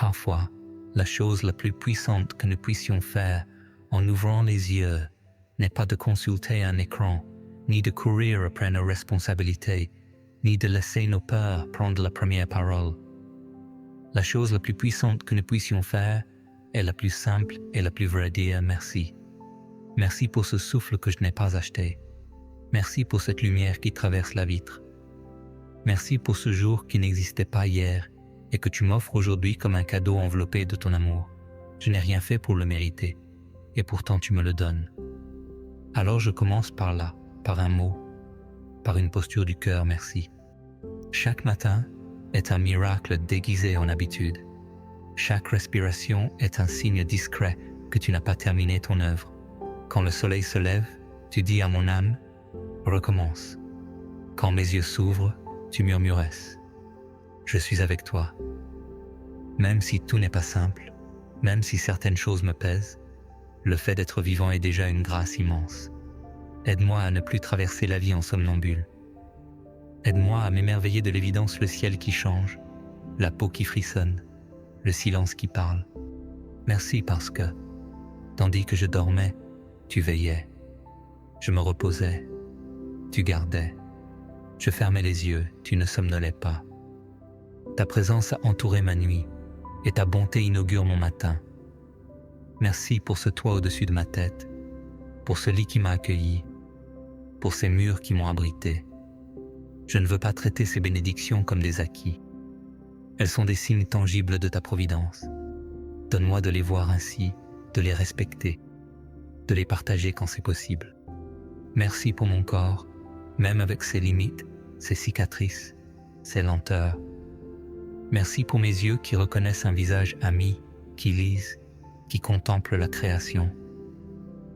parfois, la chose la plus puissante que nous puissions faire en ouvrant les yeux n'est pas de consulter un écran, ni de courir après nos responsabilités, ni de laisser nos peurs prendre la première parole. La chose la plus puissante que nous puissions faire est la plus simple et la plus vraie: dire merci. Merci pour ce souffle que je n'ai pas acheté. Merci pour cette lumière qui traverse la vitre. Merci pour ce jour qui n'existait pas hier et que tu m'offres aujourd'hui comme un cadeau enveloppé de ton amour. Je n'ai rien fait pour le mériter, et pourtant tu me le donnes. Alors je commence par là, par un mot, par une posture du cœur: merci. Chaque matin est un miracle déguisé en habitude. Chaque respiration est un signe discret que tu n'as pas terminé ton œuvre. Quand le soleil se lève, tu dis à mon âme: recommence. Quand mes yeux s'ouvrent, tu murmures: je suis avec toi. Même si tout n'est pas simple, même si certaines choses me pèsent, le fait d'être vivant est déjà une grâce immense. Aide-moi à ne plus traverser la vie en somnambule. Aide-moi à m'émerveiller de l'évidence: le ciel qui change, la peau qui frissonne, le silence qui parle. Merci parce que, tandis que je dormais, tu veillais. Je me reposais, tu gardais. Je fermais les yeux, tu ne somnolais pas. Ta présence a entouré ma nuit, et ta bonté inaugure mon matin. Merci pour ce toit au-dessus de ma tête, pour ce lit qui m'a accueilli, pour ces murs qui m'ont abrité. Je ne veux pas traiter ces bénédictions comme des acquis. Elles sont des signes tangibles de ta providence. Donne-moi de les voir ainsi, de les respecter, de les partager quand c'est possible. Merci pour mon corps, même avec ses limites, ses cicatrices, ses lenteurs. Merci pour mes yeux qui reconnaissent un visage ami, qui lisent, qui contemplent la création.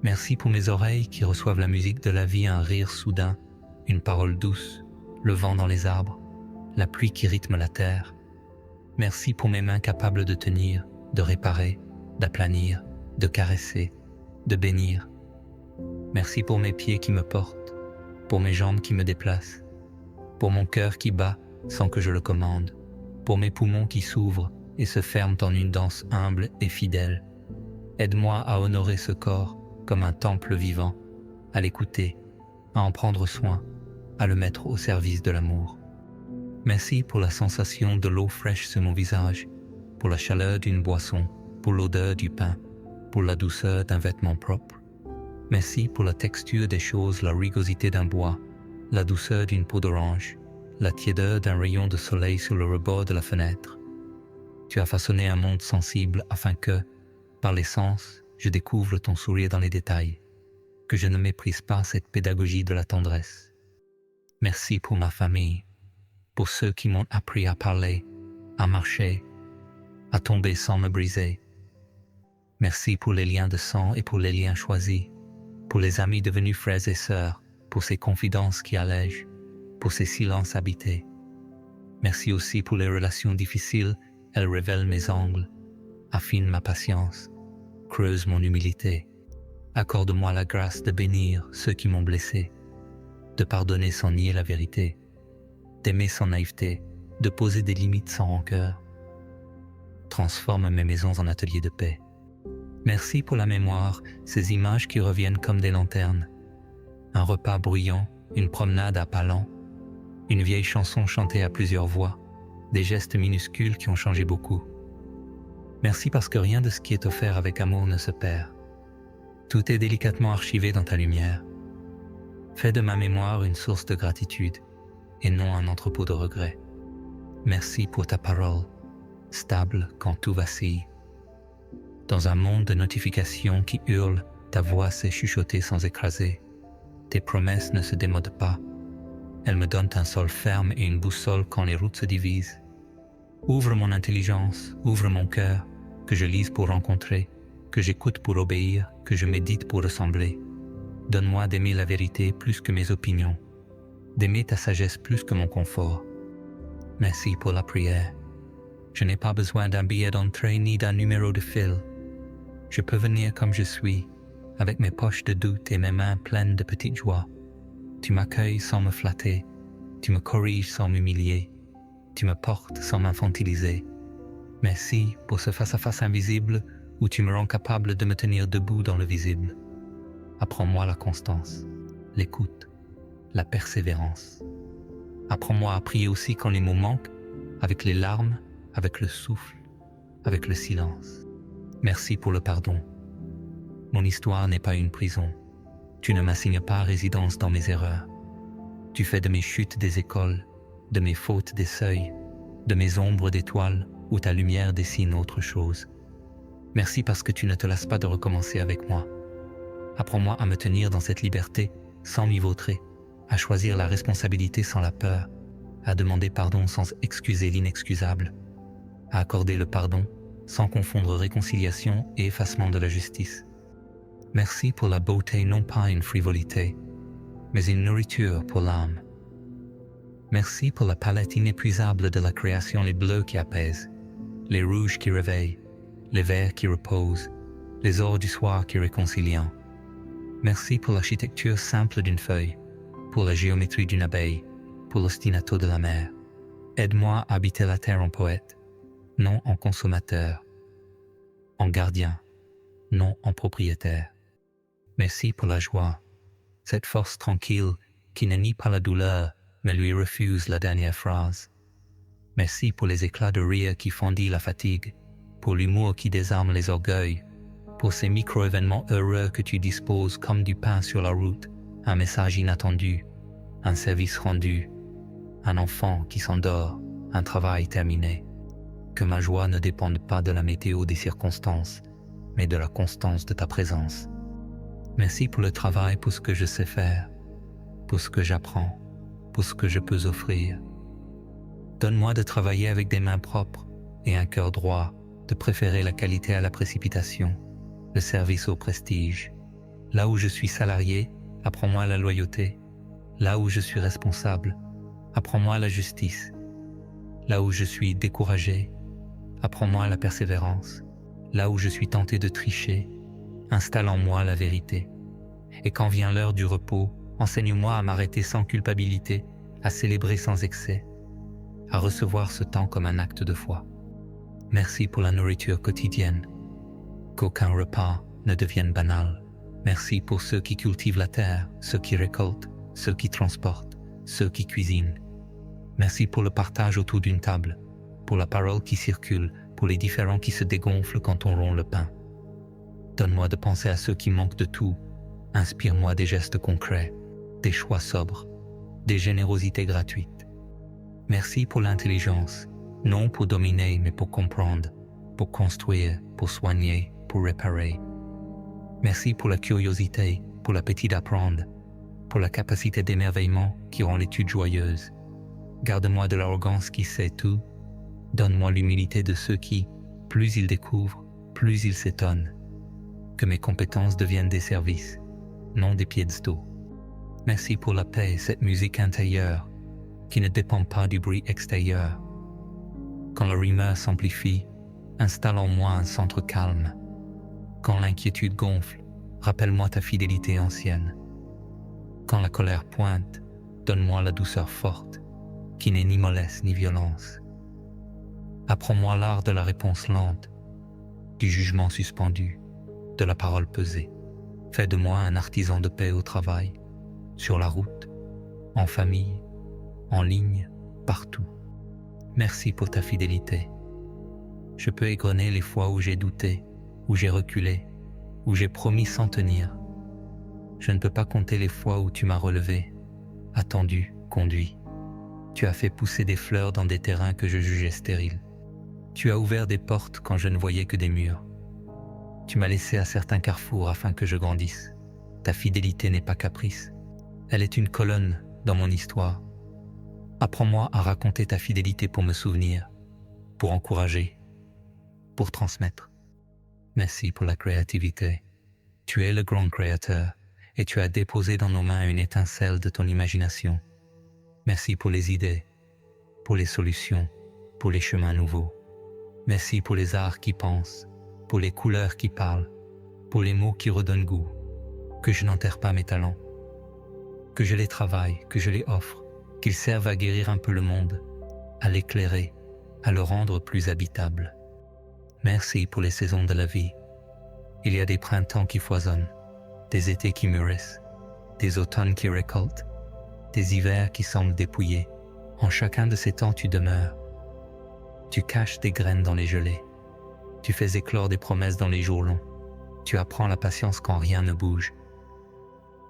Merci pour mes oreilles qui reçoivent la musique de la vie, un rire soudain, une parole douce, le vent dans les arbres, la pluie qui rythme la terre. Merci pour mes mains capables de tenir, de réparer, d'aplanir, de caresser, de bénir. Merci pour mes pieds qui me portent, pour mes jambes qui me déplacent, pour mon cœur qui bat sans que je le commande, pour mes poumons qui s'ouvrent et se ferment en une danse humble et fidèle. Aide-moi à honorer ce corps comme un temple vivant, à l'écouter, à en prendre soin, à le mettre au service de l'amour. Merci pour la sensation de l'eau fraîche sur mon visage, pour la chaleur d'une boisson, pour l'odeur du pain, pour la douceur d'un vêtement propre. Merci pour la texture des choses, la rugosité d'un bois, la douceur d'une peau d'orange, la tiédeur d'un rayon de soleil sur le rebord de la fenêtre. Tu as façonné un monde sensible afin que, par les sens, je découvre ton sourire dans les détails, que je ne méprise pas cette pédagogie de la tendresse. Merci pour ma famille, pour ceux qui m'ont appris à parler, à marcher, à tomber sans me briser. Merci pour les liens de sang et pour les liens choisis, pour les amis devenus frères et sœurs, pour ces confidences qui allègent, pour ces silences habités. Merci aussi pour les relations difficiles, elles révèlent mes angles, affinent ma patience, creusent mon humilité. Accorde-moi la grâce de bénir ceux qui m'ont blessé, de pardonner sans nier la vérité, d'aimer sans naïveté, de poser des limites sans rancœur. Transforme mes maisons en ateliers de paix. Merci pour la mémoire, ces images qui reviennent comme des lanternes. Un repas bruyant, une promenade à pas lents, une vieille chanson chantée à plusieurs voix, des gestes minuscules qui ont changé beaucoup. Merci parce que rien de ce qui est offert avec amour ne se perd. Tout est délicatement archivé dans ta lumière. Fais de ma mémoire une source de gratitude et non un entrepôt de regrets. Merci pour ta parole, stable quand tout vacille. Dans un monde de notifications qui hurlent, ta voix sait chuchoter sans écraser. Tes promesses ne se démodent pas. Elles me donnent un sol ferme et une boussole quand les routes se divisent. Ouvre mon intelligence, ouvre mon cœur, que je lise pour rencontrer, que j'écoute pour obéir, que je médite pour ressembler. Donne-moi d'aimer la vérité plus que mes opinions, d'aimer ta sagesse plus que mon confort. Merci pour la prière. Je n'ai pas besoin d'un billet d'entrée ni d'un numéro de fil. Je peux venir comme je suis, avec mes poches de doute et mes mains pleines de petites joies. Tu m'accueilles sans me flatter, tu me corriges sans m'humilier, tu me portes sans m'infantiliser. Merci pour ce face-à-face invisible où tu me rends capable de me tenir debout dans le visible. Apprends-moi la constance, l'écoute, la persévérance. Apprends-moi à prier aussi quand les mots manquent, avec les larmes, avec le souffle, avec le silence. Merci pour le pardon. Mon histoire n'est pas une prison. Tu ne m'assignes pas résidence dans mes erreurs. Tu fais de mes chutes des écoles, de mes fautes des seuils, de mes ombres d'étoiles où ta lumière dessine autre chose. Merci parce que tu ne te lasses pas de recommencer avec moi. Apprends-moi à me tenir dans cette liberté sans m'y vautrer, à choisir la responsabilité sans la peur, à demander pardon sans excuser l'inexcusable, à accorder le pardon sans confondre réconciliation et effacement de la justice. Merci pour la beauté, non pas une frivolité, mais une nourriture pour l'âme. Merci pour la palette inépuisable de la création, les bleus qui apaisent, les rouges qui réveillent, les verts qui reposent, les ors du soir qui réconcilient. Merci pour l'architecture simple d'une feuille, pour la géométrie d'une abeille, pour l'ostinato de la mer. Aide-moi à habiter la terre en poète, non en consommateur, en gardien, non en propriétaire. Merci pour la joie, cette force tranquille qui ne nie pas la douleur, mais lui refuse la dernière phrase. Merci pour les éclats de rire qui fendillent la fatigue, pour l'humour qui désarme les orgueils, pour ces micro-événements heureux que tu disposes comme du pain sur la route, un message inattendu, un service rendu, un enfant qui s'endort, un travail terminé. Que ma joie ne dépende pas de la météo des circonstances, mais de la constance de ta présence. Merci pour le travail, pour ce que je sais faire, pour ce que j'apprends, pour ce que je peux offrir. Donne-moi de travailler avec des mains propres et un cœur droit, de préférer la qualité à la précipitation, le service au prestige. Là où je suis salarié, apprends-moi la loyauté. Là où je suis responsable, apprends-moi la justice. Là où je suis découragé, apprends-moi la persévérance. Là où je suis tenté de tricher, installe en moi la vérité. Et quand vient l'heure du repos, enseigne-moi à m'arrêter sans culpabilité, à célébrer sans excès, à recevoir ce temps comme un acte de foi. Merci pour la nourriture quotidienne, qu'aucun repas ne devienne banal. Merci pour ceux qui cultivent la terre, ceux qui récoltent, ceux qui transportent, ceux qui cuisinent. Merci pour le partage autour d'une table, pour la parole qui circule, pour les différends qui se dégonflent quand on rompt le pain. Donne-moi de penser à ceux qui manquent de tout. Inspire-moi des gestes concrets, des choix sobres, des générosités gratuites. Merci pour l'intelligence, non pour dominer, mais pour comprendre, pour construire, pour soigner, pour réparer. Merci pour la curiosité, pour l'appétit d'apprendre, pour la capacité d'émerveillement qui rend l'étude joyeuse. Garde-moi de l'arrogance qui sait tout. Donne-moi l'humilité de ceux qui, plus ils découvrent, plus ils s'étonnent. Que mes compétences deviennent des services, non des piédestaux. Merci pour la paix, cette musique intérieure, qui ne dépend pas du bruit extérieur. Quand la rumeur s'amplifie, installe en moi un centre calme. Quand l'inquiétude gonfle, rappelle-moi ta fidélité ancienne. Quand la colère pointe, donne-moi la douceur forte, qui n'est ni mollesse ni violence. Apprends-moi l'art de la réponse lente, du jugement suspendu, de la parole pesée. Fais de moi un artisan de paix au travail, sur la route, en famille, en ligne, partout. Merci pour ta fidélité. Je peux égrener les fois où j'ai douté, où j'ai reculé, où j'ai promis sans tenir. Je ne peux pas compter les fois où tu m'as relevé, attendu, conduit. Tu as fait pousser des fleurs dans des terrains que je jugeais stériles. Tu as ouvert des portes quand je ne voyais que des murs. Tu m'as laissé à certains carrefours afin que je grandisse. Ta fidélité n'est pas caprice. Elle est une colonne dans mon histoire. Apprends-moi à raconter ta fidélité pour me souvenir, pour encourager, pour transmettre. Merci pour la créativité. Tu es le grand créateur et tu as déposé dans nos mains une étincelle de ton imagination. Merci pour les idées, pour les solutions, pour les chemins nouveaux. Merci pour les arts qui pensent, pour les couleurs qui parlent, pour les mots qui redonnent goût. Que je n'enterre pas mes talents, que je les travaille, que je les offre, qu'ils servent à guérir un peu le monde, à l'éclairer, à le rendre plus habitable. Merci pour les saisons de la vie. Il y a des printemps qui foisonnent, des étés qui mûrissent, des automnes qui récoltent, des hivers qui semblent dépouillés. En chacun de ces temps tu demeures. Tu caches des graines dans les gelées. Tu fais éclore des promesses dans les jours longs. Tu apprends la patience quand rien ne bouge.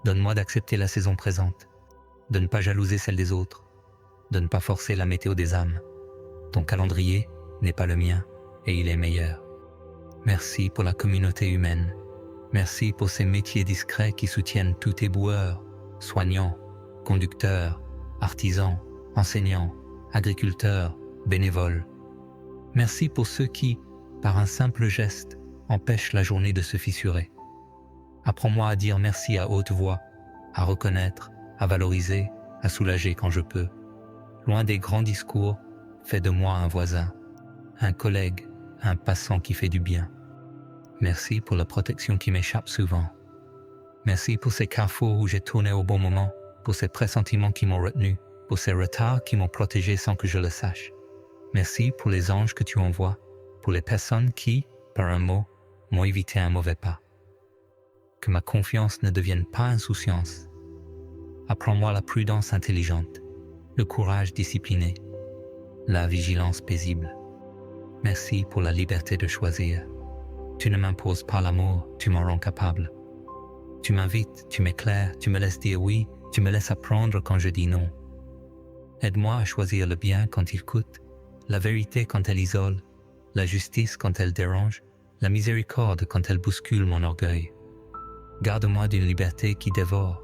Donne-moi d'accepter la saison présente, de ne pas jalouser celle des autres, de ne pas forcer la météo des âmes. Ton calendrier n'est pas le mien et il est meilleur. Merci pour la communauté humaine. Merci pour ces métiers discrets qui soutiennent tous tes boueurs, soignants, conducteurs, artisans, enseignants, agriculteurs, bénévoles. Merci pour ceux qui, par un simple geste, empêchent la journée de se fissurer. Apprends-moi à dire merci à haute voix, à reconnaître, à valoriser, à soulager quand je peux. Loin des grands discours, fais de moi un voisin, un collègue, un passant qui fait du bien. Merci pour la protection qui m'échappe souvent. Merci pour ces carrefours où j'ai tourné au bon moment, pour ces pressentiments qui m'ont retenu, pour ces retards qui m'ont protégé sans que je le sache. Merci pour les anges que tu envoies, pour les personnes qui, par un mot, m'ont évité un mauvais pas. Que ma confiance ne devienne pas insouciance. Apprends-moi la prudence intelligente, le courage discipliné, la vigilance paisible. Merci pour la liberté de choisir. Tu ne m'imposes pas l'amour, tu m'en rends capable. Tu m'invites, tu m'éclaires, tu me laisses dire oui, tu me laisses apprendre quand je dis non. Aide-moi à choisir le bien quand il coûte, la vérité quand elle isole, la justice quand elle dérange, la miséricorde quand elle bouscule mon orgueil. Garde-moi d'une liberté qui dévore,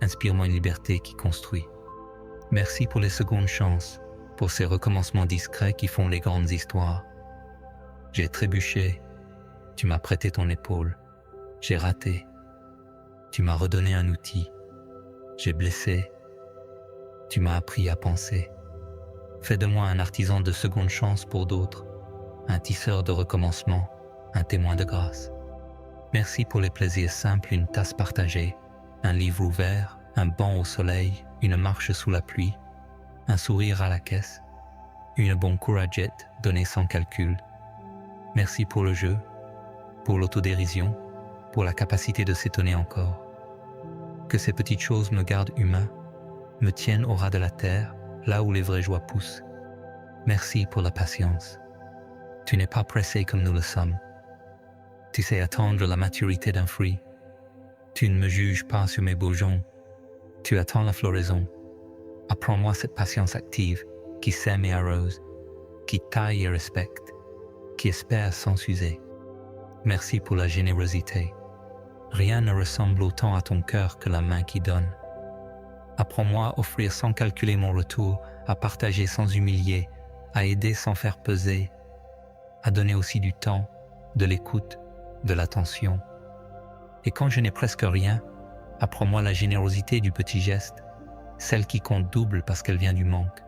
inspire-moi une liberté qui construit. Merci pour les secondes chances, pour ces recommencements discrets qui font les grandes histoires. J'ai trébuché, tu m'as prêté ton épaule. J'ai raté, tu m'as redonné un outil. J'ai blessé, tu m'as appris à penser. Fais de moi un artisan de seconde chance pour d'autres, un tisseur de recommencement, un témoin de grâce. Merci pour les plaisirs simples, une tasse partagée, un livre ouvert, un banc au soleil, une marche sous la pluie, un sourire à la caisse, une bonne couragette donnée sans calcul. Merci pour le jeu, pour l'autodérision, pour la capacité de s'étonner encore. Que ces petites choses me gardent humain, me tiennent au ras de la terre, là où les vraies joies poussent. Merci pour la patience. Tu n'es pas pressé comme nous le sommes. Tu sais attendre la maturité d'un fruit. Tu ne me juges pas sur mes bourgeons. Tu attends la floraison. Apprends-moi cette patience active qui sème et arrose, qui taille et respecte, qui espère sans s'user. Merci pour la générosité. Rien ne ressemble autant à ton cœur que la main qui donne. Apprends-moi à offrir sans calculer mon retour, à partager sans humilier, à aider sans faire peser, à donner aussi du temps, de l'écoute, de l'attention. Et quand je n'ai presque rien, apprends-moi la générosité du petit geste, celle qui compte double parce qu'elle vient du manque.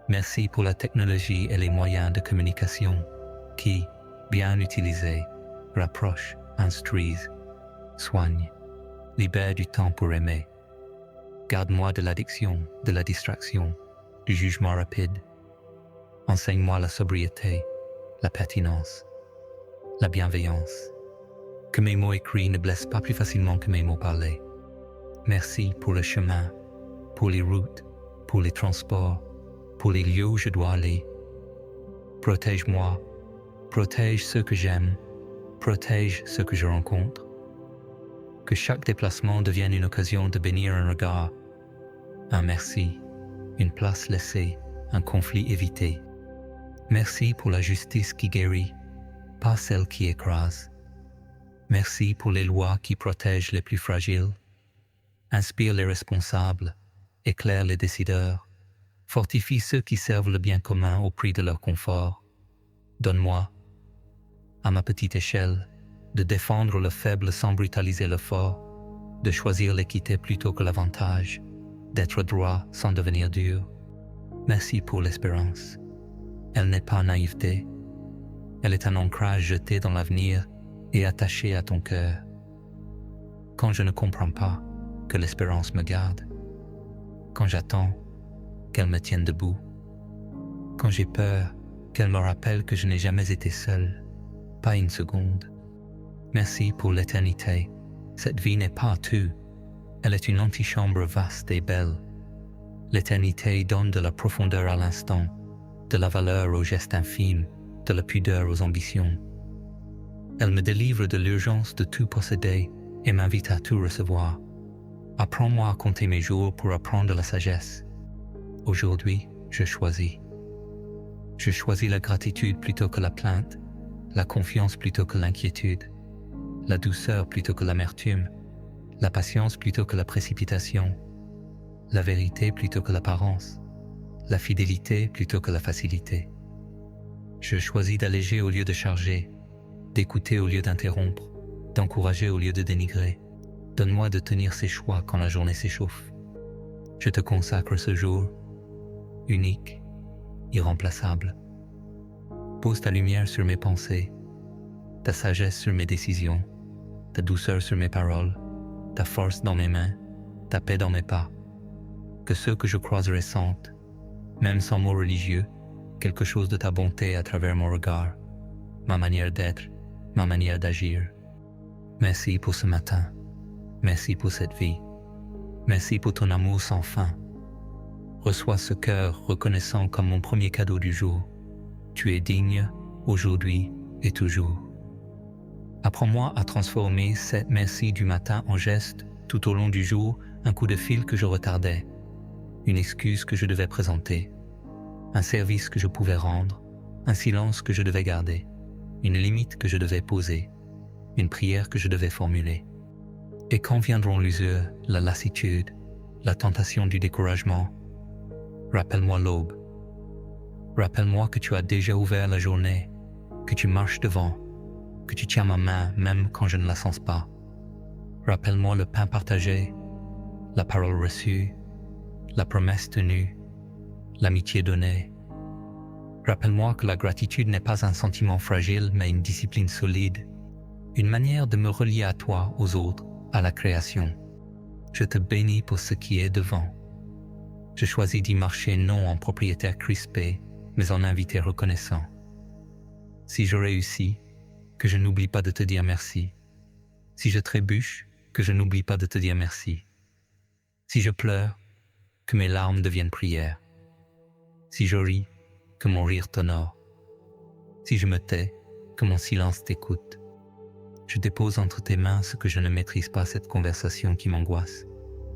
Merci pour la technologie et les moyens de communication qui, bien utilisés, rapprochent, instruisent, soignent, libèrent du temps pour aimer. Garde-moi de l'addiction, de la distraction, du jugement rapide. Enseigne-moi la sobriété, la pertinence, la bienveillance. Que mes mots écrits ne blessent pas plus facilement que mes mots parlés. Merci pour le chemin, pour les routes, pour les transports, pour les lieux où je dois aller. Protège-moi, protège ceux que j'aime, protège ceux que je rencontre. Que chaque déplacement devienne une occasion de bénir un regard, un merci, une place laissée, un conflit évité. Merci pour la justice qui guérit, pas celle qui écrase. Merci pour les lois qui protègent les plus fragiles. Inspire les responsables, éclaire les décideurs, fortifie ceux qui servent le bien commun au prix de leur confort. Donne-moi, à ma petite échelle, de défendre le faible sans brutaliser le fort, de choisir l'équité plutôt que l'avantage, d'être droit sans devenir dur. Merci pour l'espérance. Elle n'est pas naïveté, elle est un ancrage jeté dans l'avenir et attaché à ton cœur. Quand je ne comprends pas, que l'espérance me garde. Quand j'attends, qu'elle me tienne debout. Quand j'ai peur, qu'elle me rappelle que je n'ai jamais été seul. pas une seconde. Merci pour l'éternité. Cette vie n'est pas tout. Elle est une antichambre vaste et belle. L'éternité donne de la profondeur à l'instant, de la valeur aux gestes infimes, de la pudeur aux ambitions. Elle me délivre de l'urgence de tout posséder et m'invite à tout recevoir. Apprends-moi à compter mes jours pour apprendre la sagesse. Aujourd'hui, je choisis. Je choisis la gratitude plutôt que la plainte, la confiance plutôt que l'inquiétude, la douceur plutôt que l'amertume, la patience plutôt que la précipitation, la vérité plutôt que l'apparence, la fidélité plutôt que la facilité. Je choisis d'alléger au lieu de charger, d'écouter au lieu d'interrompre, d'encourager au lieu de dénigrer. Donne-moi de tenir ces choix quand la journée s'échauffe. Je te consacre ce jour, unique, irremplaçable. Pose ta lumière sur mes pensées, ta sagesse sur mes décisions, ta douceur sur mes paroles, ta force dans mes mains, ta paix dans mes pas. Que ceux que je croiserai sentent, même sans mots religieux, quelque chose de ta bonté à travers mon regard, ma manière d'être, ma manière d'agir. Merci pour ce matin. Merci pour cette vie. Merci pour ton amour sans fin. Reçois ce cœur reconnaissant comme mon premier cadeau du jour. Tu es digne, aujourd'hui et toujours. Apprends-moi à transformer cette merci du matin en geste tout au long du jour, un coup de fil que je retardais, une excuse que je devais présenter, un service que je pouvais rendre, un silence que je devais garder, une limite que je devais poser, une prière que je devais formuler. Et quand viendront l'usure, la lassitude, la tentation du découragement, rappelle-moi l'aube. Rappelle-moi que tu as déjà ouvert la journée, que tu marches devant, que tu tiens ma main même quand je ne la sens pas. Rappelle-moi le pain partagé, la parole reçue, la promesse tenue, l'amitié donnée. Rappelle-moi que la gratitude n'est pas un sentiment fragile, mais une discipline solide, une manière de me relier à toi, aux autres, à la création. Je te bénis pour ce qui est devant. Je choisis d'y marcher non en propriétaire crispé, mais en invité reconnaissant. Si je réussis, que je n'oublie pas de te dire merci. Si je trébuche, que je n'oublie pas de te dire merci. Si je pleure, que mes larmes deviennent prières. Si je ris, que mon rire t'honore. Si je me tais, que mon silence t'écoute. Je dépose entre tes mains ce que je ne maîtrise pas, cette conversation qui m'angoisse,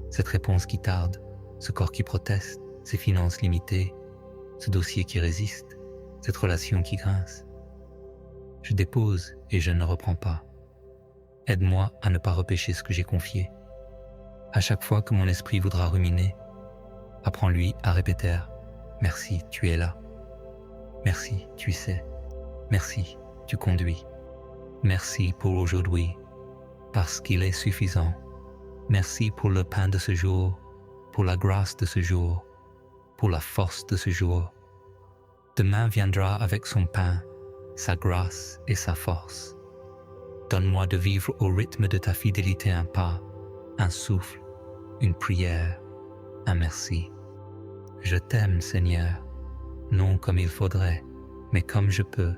cette réponse qui tarde, ce corps qui proteste, ces finances limitées, ce dossier qui résiste, cette relation qui grince. Je dépose et je ne reprends pas. Aide-moi à ne pas repêcher ce que j'ai confié. À chaque fois que mon esprit voudra ruminer, apprends-lui à répéter « Merci, tu es là. Merci, tu sais. Merci, tu conduis. Merci pour aujourd'hui, parce qu'il est suffisant. Merci pour le pain de ce jour, pour la grâce de ce jour, pour la force de ce jour. Demain viendra avec son pain, sa grâce et sa force. Donne-moi de vivre au rythme de ta fidélité un pas, un souffle, une prière, un merci. Je t'aime, Seigneur, non comme il faudrait, mais comme je peux,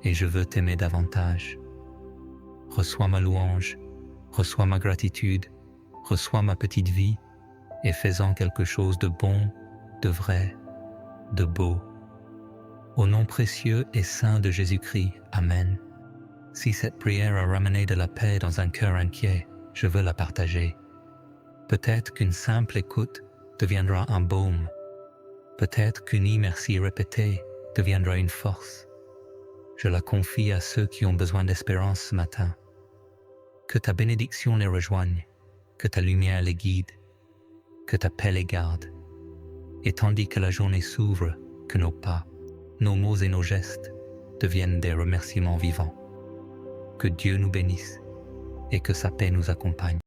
et je veux t'aimer davantage. Reçois ma louange, reçois ma gratitude, reçois ma petite vie, et fais-en quelque chose de bon, de vrai, de beau. Au nom précieux et saint de Jésus-Christ, Amen. Si cette prière a ramené de la paix dans un cœur inquiet, je veux la partager. Peut-être qu'une simple écoute deviendra un baume. Peut-être qu'une merci répétée deviendra une force. Je la confie à ceux qui ont besoin d'espérance ce matin. Que ta bénédiction les rejoigne, que ta lumière les guide, que ta paix les garde. Et tandis que la journée s'ouvre, que nos pas, nos mots et nos gestes deviennent des remerciements vivants. Que Dieu nous bénisse et que sa paix nous accompagne.